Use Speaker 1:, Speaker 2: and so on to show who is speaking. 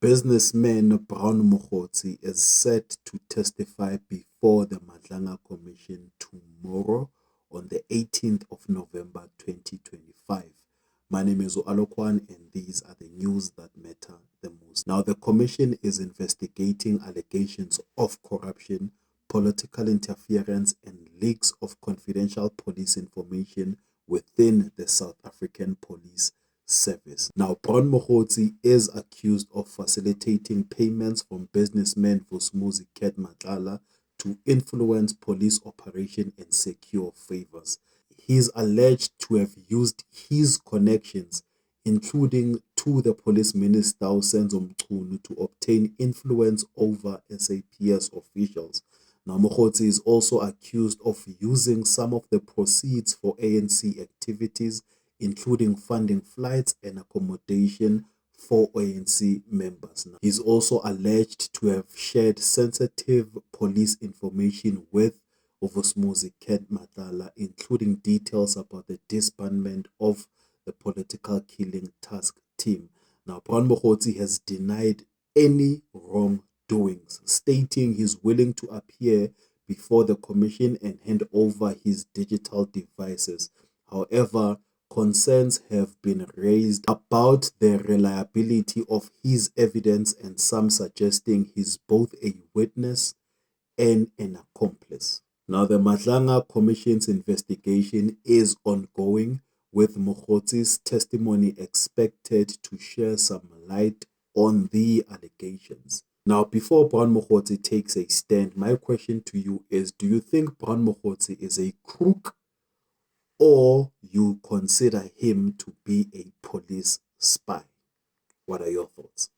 Speaker 1: Businessman Brown Mokgotsi is set to testify before the Madlanga Commission tomorrow on the 18th of November 2025. My name is Alokwan and these are the news that matter the most. Now, the commission is investigating allegations of corruption, political interference, and leaks of confidential police information within the South African Police Service. Now, Brown Mokgotsi is accused of facilitating payments from businessman Vusumuzi Ket Matlala to influence police operation and secure favors. He is alleged to have used his connections, including to the police minister Usenzo Mchunu, to obtain influence over SAPS officials. Now, Mokgotsi is also accused of using some of the proceeds for ANC activities, including funding flights and accommodation for ANC members. Now, he's also alleged to have shared sensitive police information with Vusumuzi Ket Matlala, including details about the disbandment of the political killing task team. Now, Brown Mokgotsi has denied any wrongdoings, stating he's willing to appear before the commission and hand over his digital devices. However, concerns have been raised about the reliability of his evidence, and some suggesting he's both a witness and an accomplice. Now, the Madlanga Commission's investigation is ongoing, with Mokgotsi's testimony expected to share some light on the allegations. Now, before Brown Mokgotsi takes a stand, my question to you is, do you think Brown Mokgotsi is a crook, or you consider him to be a police spy? What are your thoughts?